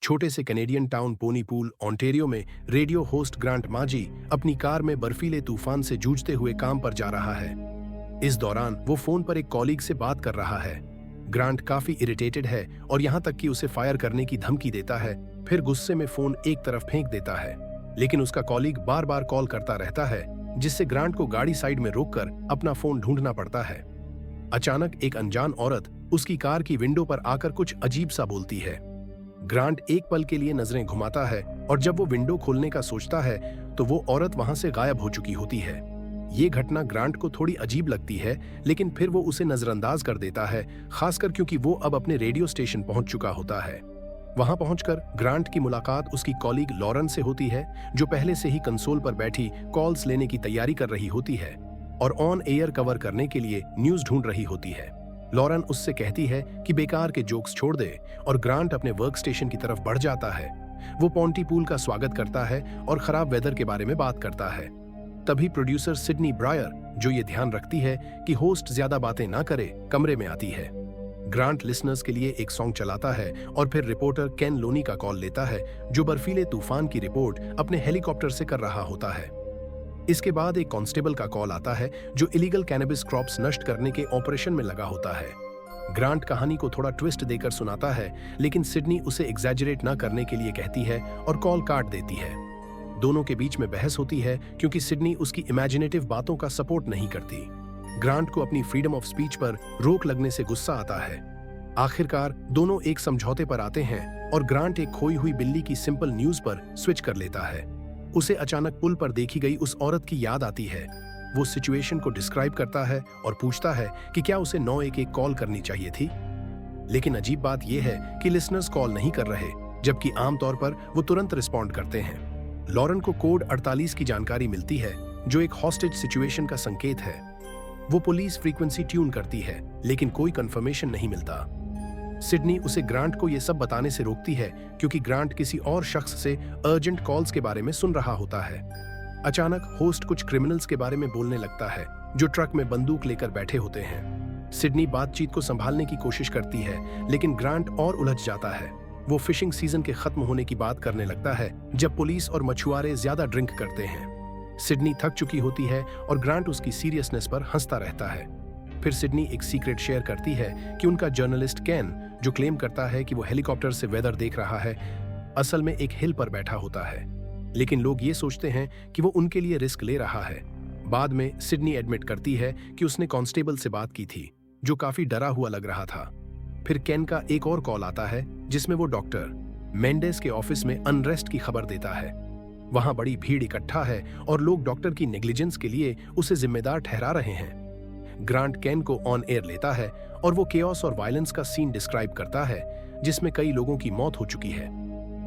छोटे से Canadian town पोनीपूल, Ontario में रेडियो होस्ट ग्रांट माजी अपनी कार में बर्फीले तूफान से जूझते हुए काम पर जा रहा है। इस दौरान वो फोन पर एक कॉलीग से बात कर रहा है। ग्रांट काफी इरिटेटेड है और यहाँ तक कि उसे फायर करने की धमकी देता है, फिर गुस्से में फोन एक तरफ फेंक देता है। लेकिन उसका कॉलीग बार बार कॉल करता रहता है, जिससे ग्रांट को गाड़ी साइड में रोककर अपना फोन ढूंढना पड़ता है। अचानक एक अनजान औरत उसकी कार की विंडो पर आकर कुछ अजीब सा बोलती है। ग्रांट एक पल के लिए नजरें घुमाता है और जब वो विंडो खोलने का सोचता है तो वो औरत वहां से गायब हो चुकी होती है। ये घटना ग्रांट को थोड़ी अजीब लगती है, लेकिन फिर वो उसे नजरअंदाज कर देता है, खासकर क्योंकि वो अब अपने रेडियो स्टेशन पहुंच चुका होता है। वहां पहुंचकर ग्रांट की मुलाकात उसकी कॉलीग लॉरेन से होती है, जो पहले से ही कंसोल पर बैठी कॉल्स लेने की तैयारी कर रही होती है और ऑन एयर कवर करने के लिए न्यूज ढूंढ रही होती है। लॉरेन उससे कहती है कि बेकार के जोक्स छोड़ दे और ग्रांट अपने वर्क स्टेशन की तरफ बढ़ जाता है। वो पोंटीपूल का स्वागत करता है और खराब वेदर के बारे में बात करता है। तभी प्रोड्यूसर सिडनी ब्रायर, जो ये ध्यान रखती है कि होस्ट ज्यादा बातें ना करे, कमरे में आती है। ग्रांट लिसनर्स के लिए एक सॉन्ग चलाता है और फिर रिपोर्टर केन लोनी का कॉल लेता है, जो बर्फीले तूफान की रिपोर्ट अपने हेलीकॉप्टर से कर रहा होता है। इसके बाद एक कांस्टेबल का कॉल आता है, जो इलीगल कैनबिस क्रॉप्स नष्ट करने के ऑपरेशन में लगा होता है। ग्रांट कहानी को थोड़ा ट्विस्ट देकर सुनाता है, लेकिन सिडनी उसे एग्जैजरेट ना करने के लिए कहती है और कॉल काट देती है। दोनों के बीच में बहस होती है क्योंकि सिडनी उसकी इमेजिनेटिव बातों का सपोर्ट नहीं करती। ग्रांट को अपनी फ्रीडम ऑफ स्पीच पर रोक लगने से गुस्सा आता है। आखिरकार दोनों एक समझौते पर आते हैं और ग्रांट एक खोई हुई बिल्ली की सिंपल न्यूज पर स्विच कर लेता है। उसे अचानक पुल पर देखी गई उस औरत की याद आती है। वो सिचुएशन को डिस्क्राइब करता है और पूछता है कि क्या उसे 911 कॉल करनी चाहिए थी। लेकिन अजीब बात यह है कि लिसनर्स कॉल नहीं कर रहे, जबकि आमतौर पर वो तुरंत रिस्पॉन्ड करते हैं। लॉरेन को कोड 48 की जानकारी मिलती है, जो एक हॉस्टेज सिचुएशन का संकेत है। वो पुलिस फ्रीक्वेंसी ट्यून करती है, लेकिन कोई कंफर्मेशन नहीं मिलता। सिडनी उसे ग्रांट को यह सब बताने से रोकती है, क्योंकि ग्रांट किसी और शख्स से अर्जेंट कॉल्स के बारे में सुन रहा होता है। अचानक होस्ट कुछ क्रिमिनल्स के बारे में बोलने लगता है, जो ट्रक में बंदूक लेकर बैठे होते हैं। सिडनी बातचीत को संभालने की कोशिश करती है, लेकिन ग्रांट और उलझ जाता है। वो फिशिंग सीजन के खत्म होने की बात करने लगता है, जब पुलिस और मछुआरे ज्यादा ड्रिंक करते हैं। सिडनी थक चुकी होती है और ग्रांट उसकी सीरियसनेस पर हंसता रहता है। फिर सिडनी एक सीक्रेट शेयर करती है कि उनका जर्नलिस्ट कैन, जो क्लेम करता है कि वो हेलीकॉप्टर से वेदर देख रहा है, असल में एक हिल पर बैठा होता है। लेकिन लोग ये सोचते हैं कि वो उनके लिए रिस्क ले रहा है। बाद में सिडनी एडमिट करती है कि उसने कांस्टेबल से बात की थी, जो काफी डरा हुआ लग रहा था। फिर कैन का एक और कॉल आता है, जिसमें वो डॉक्टर मेंडेस के ऑफिस में अनरेस्ट की खबर देता है। वहां बड़ी भीड़ इकट्ठा है और लोग डॉक्टर की नेग्लिजेंस के लिए उसे जिम्मेदार ठहरा रहे हैं। ग्रांट कैन को ऑन एयर लेता है और वो केओस और वायलेंस का सीन डिस्क्राइब करता है, जिसमें कई लोगों की मौत हो चुकी है।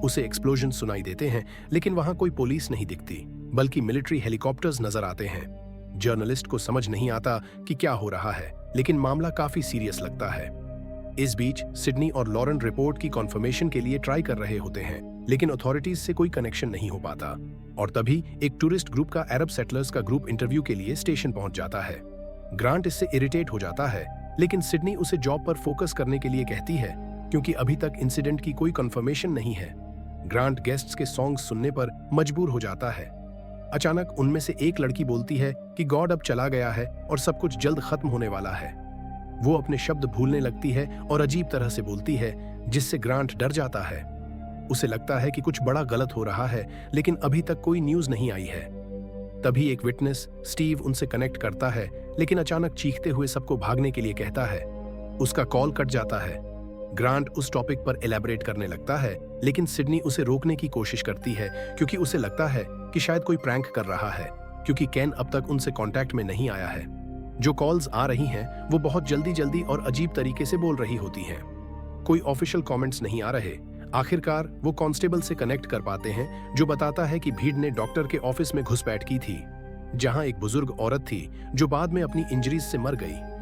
उसे एक्सप्लोजन सुनाई देते हैं, लेकिन वहां कोई पुलिस नहीं दिखती, बल्कि मिलिट्री हेलीकॉप्टर्स नजर आते हैं। जर्नलिस्ट को समझ नहीं आता कि क्या हो रहा है, लेकिन मामला काफी सीरियस लगता है। इस बीच सिडनी और लॉरेन रिपोर्ट की कॉन्फर्मेशन के लिए ट्राई कर रहे होते हैं, लेकिन अथॉरिटीज से कोई कनेक्शन नहीं हो पाता। और तभी एक टूरिस्ट ग्रुप का अरब सेटलर्स का ग्रुप इंटरव्यू के लिए स्टेशन पहुंच जाता है। ग्रांट इससे इरिटेट हो जाता है, लेकिन सिडनी उसे जॉब पर फोकस करने के लिए कहती है, क्योंकि अभी तक इंसिडेंट की कोई कंफर्मेशन नहीं है। ग्रांट गेस्ट्स के सॉन्ग सुनने पर मजबूर हो जाता है। अचानक उनमें से एक लड़की बोलती है कि गॉड अब चला गया है और सब कुछ जल्द खत्म होने वाला है। वो अपने शब्द भूलने लगती है और अजीब तरह से बोलती है, जिससे ग्रांट डर जाता है। उसे लगता है कि कुछ बड़ा गलत हो रहा है, लेकिन अभी तक कोई न्यूज नहीं आई है। तभी एक विटनेस स्टीव उनसे कनेक्ट करता है, लेकिन अचानक चीखते हुए सबको भागने के लिए कहता है। उसका कॉल कट जाता है। ग्रांट उस टॉपिक पर एलैबोरेट करने लगता है, लेकिन सिडनी उसे रोकने की कोशिश करती है, क्योंकि उसे लगता है कि शायद कोई प्रैंक कर रहा है, क्योंकि कैन अब तक उनसे कांटेक्ट में नहीं आया है। जो कॉल्स आ रही हैं वो बहुत जल्दी और अजीब तरीके से बोल रही होती हैं। कोई ऑफिशियल कमेंट्स नहीं आ रहे। आखिरकार वो कांस्टेबल से कनेक्ट कर पाते हैं, जो बताता है कि भीड़ ने डॉक्टर के ऑफिस में घुसपैठ की थी, जहां एक बुजुर्ग औरत थी जो बाद में अपनी इंजरीज से मर गई।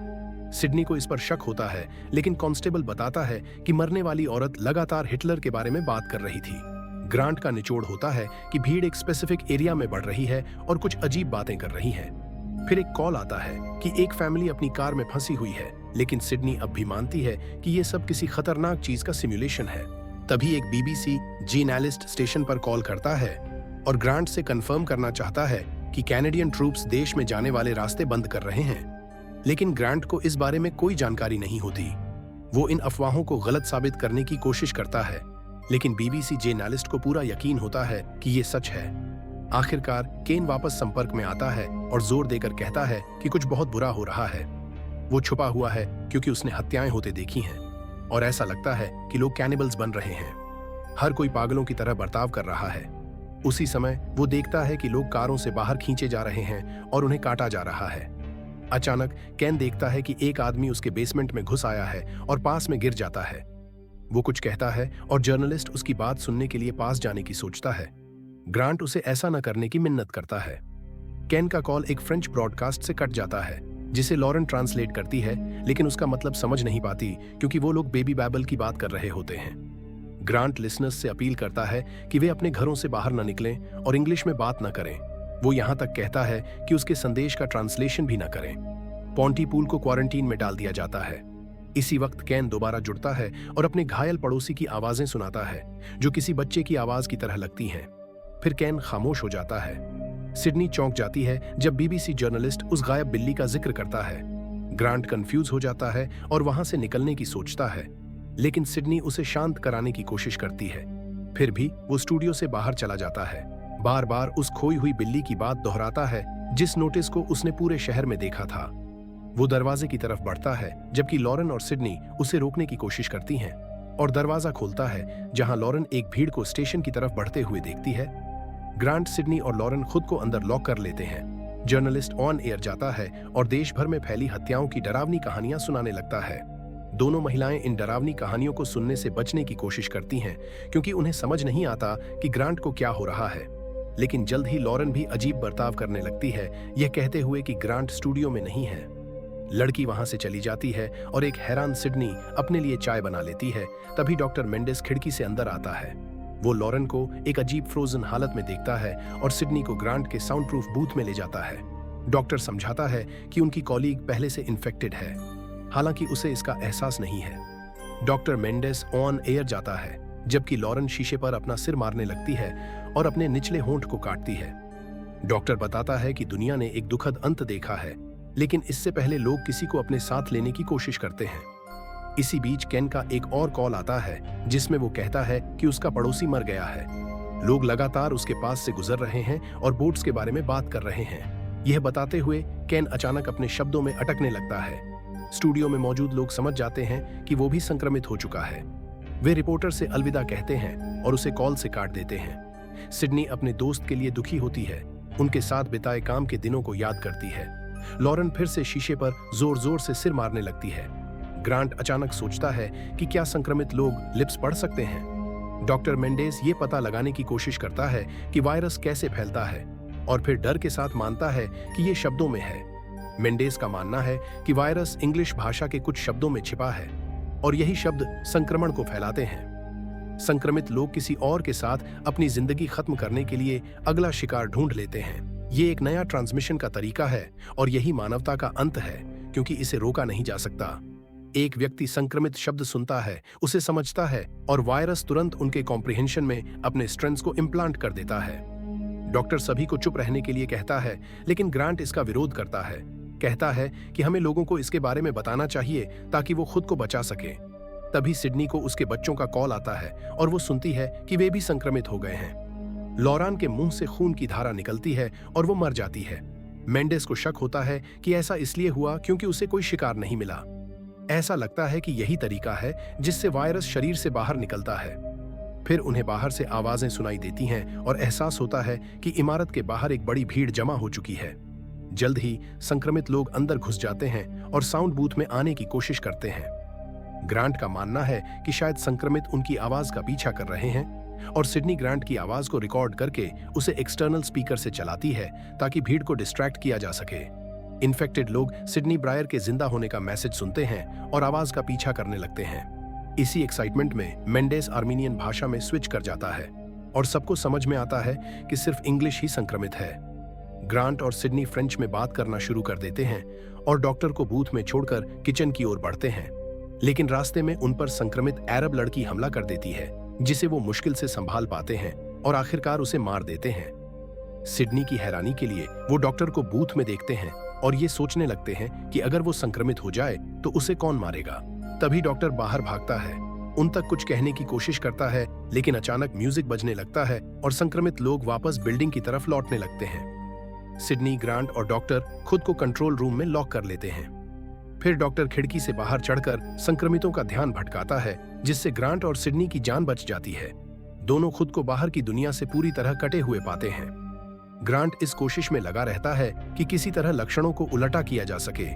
सिडनी को इस पर शक होता है, लेकिन कांस्टेबल बताता है कि मरने वाली औरत लगातार हिटलर के बारे में बात कर रही थी। ग्रांट का निचोड़ होता है कि भीड़ एक स्पेसिफिक एरिया में बढ़ रही है और कुछ अजीब बातें कर रही है। फिर एक कॉल आता है कि एक फैमिली अपनी कार में फंसी हुई है, लेकिन सिडनी अब भी मानती है कि ये सब किसी खतरनाक चीज का सिमुलेशन है। तभी एक बीबीसी जर्नलिस्ट स्टेशन पर कॉल करता है और ग्रांट से कंफर्म करना चाहता है कि कैनेडियन ट्रूप्स देश में जाने वाले रास्ते बंद कर रहे हैं। लेकिन ग्रांट को इस बारे में कोई जानकारी नहीं होती। वो इन अफवाहों को गलत साबित करने की कोशिश करता है, लेकिन बीबीसी जर्नलिस्ट को पूरा यकीन होता है कि ये सच है। आखिरकार केन वापस संपर्क में आता है और जोर देकर कहता है कि कुछ बहुत बुरा हो रहा है। वो छुपा हुआ है क्योंकि उसने हत्याएं होते देखी हैं और ऐसा लगता है कि लोग कैनिबल्स बन रहे हैं। हर कोई पागलों की तरह बर्ताव कर रहा है। उसी समय वो देखता है कि लोग कारों से बाहर खींचे जा रहे हैं और उन्हें काटा जा रहा है। अचानक केन देखता है कि एक आदमी उसके बेसमेंट में घुस आया है और पास में गिर जाता है। वो कुछ कहता है और जर्नलिस्ट उसकी बात सुनने के लिए पास जाने की सोचता है। ग्रांट उसे ऐसा न करने की मिन्नत करता है। केन का कॉल एक फ्रेंच ब्रॉडकास्ट से कट जाता है, जिसे लॉरेन ट्रांसलेट करती है, लेकिन उसका मतलब समझ नहीं पाती क्योंकि वो लोग बेबी बैबल की बात कर रहे होते हैं। ग्रांट लिसनर्स से अपील करता है कि वे अपने घरों से बाहर न निकलें और इंग्लिश में बात न करें। वो यहाँ तक कहता है कि उसके संदेश का ट्रांसलेशन भी न करें। पॉन्टीपूल को क्वारंटीन में डाल दिया जाता है। इसी वक्त केन दोबारा जुड़ता है और अपने घायल पड़ोसी की आवाजें सुनाता है, जो किसी बच्चे की आवाज की तरह लगती हैं। फिर केन खामोश हो जाता है। सिडनी चौंक जाती है जब बीबीसी जर्नलिस्ट उस गायब बिल्ली का जिक्र करता है। ग्रांट कंफ्यूज हो जाता है और वहां से निकलने की सोचता है, लेकिन सिडनी उसे शांत कराने की कोशिश करती है। फिर भी वो स्टूडियो से बाहर चला जाता है। बार बार उस खोई हुई बिल्ली की बात दोहराता है, जिस नोटिस को उसने पूरे शहर में देखा था। वो दरवाजे की तरफ बढ़ता है, जबकि लॉरेन और सिडनी उसे रोकने की कोशिश करती हैं, और दरवाजा खोलता है, जहां लॉरेन एक भीड़ को स्टेशन की तरफ बढ़ते हुए देखती है। ग्रांट, सिडनी और लॉरेन खुद को अंदर लॉक कर लेते हैं। जर्नलिस्ट ऑन एयर जाता है और देश भर में फैली हत्याओं की डरावनी कहानियां सुनाने लगता है। दोनों महिलाएं इन डरावनी कहानियों को सुनने से बचने की कोशिश करती हैं, क्योंकि उन्हें समझ नहीं आता कि ग्रांट को क्या हो रहा है। लेकिन जल्द ही लॉरेन भी अजीब बर्ताव करने लगती है, यह कहते हुए कि ग्रांट स्टूडियो में नहीं है। लड़की वहां से चली जाती है और एक हैरान सिडनी अपने लिए चाय बना लेती है। तभी डॉक्टर मेंडेस खिड़की से अंदर आता है। वो लॉरेन को एक अजीब फ्रोजन हालत में देखता है और सिडनी को ग्रांट के साउंड प्रूफ बूथ में ले जाता है। डॉक्टर समझाता है कि उनकी कॉलीग पहले से इन्फेक्टेड है, हालांकि उसे इसका एहसास नहीं है। डॉक्टर मेंडेस ऑन एयर जाता है, जबकि लॉरेन शीशे पर अपना सिर मारने लगती है और अपने निचले होंठ को काटती है। डॉक्टर बताता है कि दुनिया ने एक दुखद अंत देखा है, लेकिन इससे पहले लोग किसी को अपने साथ लेने की कोशिश करते हैं। इसी बीच केन का एक और कॉल आता है, जिसमें वो कहता है कि उसका पड़ोसी मर गया है। लोग लगातार उसके पास से गुजर रहे हैं और बोट्स के बारे में बात कर रहे हैं। यह बताते हुए केन अचानक अपने शब्दों में अटकने लगता है। स्टूडियो में मौजूद लोग समझ जाते हैं कि वो भी संक्रमित हो चुका है। वे रिपोर्टर से अलविदा कहते हैं और उसे कॉल से काट देते हैं। सिडनी अपने दोस्त के लिए दुखी होती है, उनके साथ बिताए काम के दिनों को याद करती है। लॉरेन फिर से शीशे पर जोर जोर से सिर मारने लगती है। ग्रांट अचानक सोचता है कि क्या संक्रमित लोग लिप्स पढ़ सकते हैं। डॉक्टर मेंडेस ये पता लगाने की कोशिश करता है कि वायरस कैसे फैलता है, और फिर डर के साथ मानता है कि ये शब्दों में है। मेंडेस का मानना है कि वायरस इंग्लिश भाषा के कुछ शब्दों में छिपा है और यही शब्द संक्रमण को फैलाते हैं। संक्रमित लोग किसी और के साथ अपनी जिंदगी खत्म करने के लिए अगला शिकार ढूंढ लेते हैं। ये एक नया ट्रांसमिशन का तरीका है और यही मानवता का अंत है, क्योंकि इसे रोका नहीं जा सकता। एक व्यक्ति संक्रमित शब्द सुनता है, उसे समझता है और वायरस तुरंत उनके कॉम्प्रिहेंशन में अपने स्ट्रेंड्स को इम्प्लांट कर देता है। डॉक्टर सभी को चुप रहने के लिए कहता है, लेकिन ग्रांट इसका विरोध करता है। कहता है कि हमें लोगों को इसके बारे में बताना चाहिए ताकि वो खुद को बचा सके। तभी सिडनी को उसके बच्चों का कॉल आता है और वो सुनती है कि वे भी संक्रमित हो गए हैं। लॉरान के मुंह से खून की धारा निकलती है और वो मर जाती है। मेंडेस को शक होता है कि ऐसा इसलिए हुआ क्योंकि उसे कोई शिकार नहीं मिला। ऐसा लगता है कि यही तरीका है जिससे वायरस शरीर से बाहर निकलता है। फिर उन्हें बाहर से आवाजें सुनाई देती हैं और एहसास होता है कि इमारत के बाहर एक बड़ी भीड़ जमा हो चुकी है। जल्द ही संक्रमित लोग अंदर घुस जाते हैं और साउंड बूथ में आने की कोशिश करते हैं। ग्रांट का मानना है कि शायद संक्रमित उनकी आवाज का पीछा कर रहे हैं और सिडनी ग्रांट की आवाज को रिकॉर्ड करके उसे एक्सटर्नल स्पीकर से चलाती है ताकि भीड़ को डिस्ट्रैक्ट किया जा सके। इन्फेक्टेड लोग सिडनी ब्रायर के जिंदा होने का मैसेज सुनते हैं और आवाज का पीछा करने लगते हैं। इसी एक्साइटमेंट में मेंडेस आर्मीनियन भाषा में स्विच कर जाता है और सबको समझ में आता है कि सिर्फ इंग्लिश ही संक्रमित है। ग्रांट और सिडनी फ्रेंच में बात करना शुरू कर देते हैं और डॉक्टर को बूथ में छोड़कर किचन की ओर बढ़ते हैं, लेकिन रास्ते में उन पर संक्रमित अरब लड़की हमला कर देती है। जिसे वो मुश्किल से संभाल पाते हैं और आखिरकार उसे मार देते हैं। सिडनी की हैरानी के लिए वो डॉक्टर को बूथ में देखते हैं और ये सोचने लगते हैं कि अगर वो संक्रमित हो जाए तो उसे कौन मारेगा। तभी डॉक्टर बाहर भागता है, उन तक कुछ कहने की कोशिश करता है, लेकिन अचानक म्यूजिक बजने लगता है और संक्रमित लोग वापस बिल्डिंग की तरफ लौटने लगते हैं। सिडनी, ग्रांट और डॉक्टर खुद को कंट्रोल रूम में लॉक कर लेते हैं। फिर डॉक्टर खिड़की से बाहर चढ़कर संक्रमितों का ध्यान भटकाता है, जिससे ग्रांट और सिडनी की जान बच जाती है। दोनों खुद को बाहर की दुनिया से पूरी तरह कटे हुए पाते हैं। ग्रांट इस कोशिश में लगा रहता है कि किसी तरह लक्षणों को उलटा किया जा सके,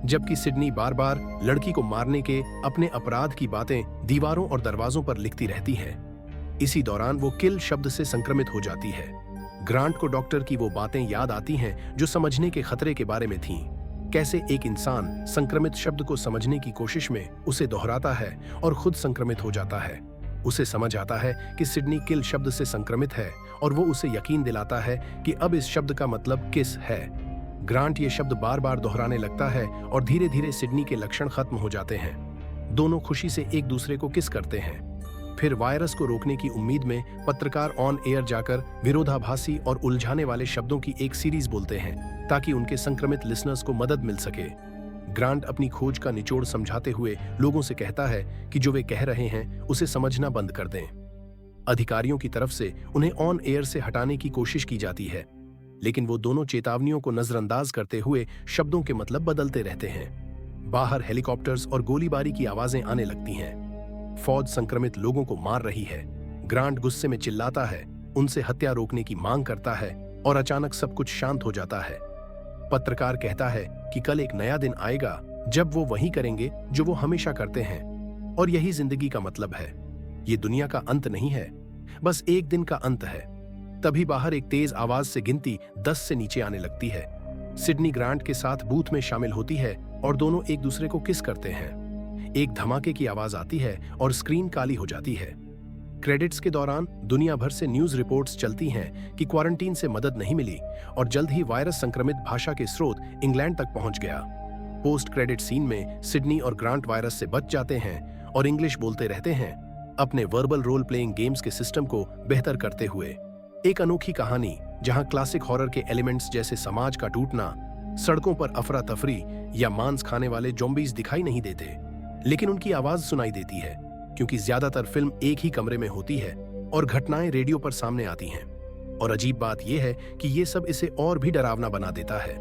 जबकि सिडनी बार बार लड़की को मारने के अपने अपराध की बातें दीवारों और दरवाजों पर लिखती रहती है। इसी दौरान वो किल शब्द से संक्रमित हो जाती है। ग्रांट को डॉक्टर की वो बातें याद आती हैं जो समझने के खतरे के बारे में थीं। कैसे एक इंसान संक्रमित शब्द को समझने की कोशिश में उसे दोहराता है और खुद संक्रमित हो जाता है। उसे समझ आता है कि सिडनी किल शब्द से संक्रमित है और वो उसे यकीन दिलाता है कि अब इस शब्द का मतलब किस है। ग्रांट ये शब्द बार बार दोहराने लगता है और धीरे धीरे सिडनी के लक्षण खत्म हो जाते हैं। दोनों खुशी से एक दूसरे को किस करते हैं। फिर वायरस को रोकने की उम्मीद में पत्रकार ऑन एयर जाकर विरोधाभासी और उलझाने वाले शब्दों की एक सीरीज बोलते हैं ताकि उनके संक्रमित लिसनर्स को मदद मिल सके। ग्रांट अपनी खोज का निचोड़ समझाते हुए लोगों से कहता है कि जो वे कह रहे हैं उसे समझना बंद कर दें। अधिकारियों की तरफ से उन्हें ऑन एयर से हटाने की कोशिश की जाती है, लेकिन वो दोनों चेतावनियों को नजरअंदाज करते हुए शब्दों के मतलब बदलते रहते हैं। बाहर हेलीकॉप्टर्स और गोलीबारी की आवाजें आने लगती हैं। फौज संक्रमित लोगों को मार रही है। ग्रांट गुस्से में चिल्लाता है, उनसे हत्या रोकने की मांग करता है और अचानक सब कुछ शांत हो जाता है। पत्रकार कहता है कि कल एक नया दिन आएगा जब वो वही करेंगे जो वो हमेशा करते हैं, और यही जिंदगी का मतलब है। ये दुनिया का अंत नहीं है, बस एक दिन का अंत है। तभी बाहर एक तेज आवाज से गिनती 10 से नीचे आने लगती है। सिडनी ग्रांट के साथ बूथ में शामिल होती है और दोनों एक दूसरे को किस करते हैं। एक धमाके की आवाज आती है और स्क्रीन काली हो जाती है। क्रेडिट्स के दौरान दुनिया भर से न्यूज रिपोर्ट्स चलती हैं कि क्वारंटीन से मदद नहीं मिली और जल्द ही वायरस संक्रमित भाषा के स्रोत इंग्लैंड तक पहुंच गया। पोस्ट क्रेडिट सीन में सिडनी और ग्रांट वायरस से बच जाते हैं और इंग्लिश बोलते रहते हैं, अपने वर्बल रोल प्लेइंग गेम्स के सिस्टम को बेहतर करते हुए। एक अनोखी कहानी जहां क्लासिक हॉरर के एलिमेंट्स जैसे समाज का टूटना, सड़कों पर अफरा तफरी या मांस खाने वाले ज़ॉम्बीज दिखाई नहीं देते, लेकिन उनकी आवाज सुनाई देती है, क्योंकि ज्यादातर फिल्म एक ही कमरे में होती है और घटनाएं रेडियो पर सामने आती हैं। और अजीब बात यह है कि ये सब इसे और भी डरावना बना देता है।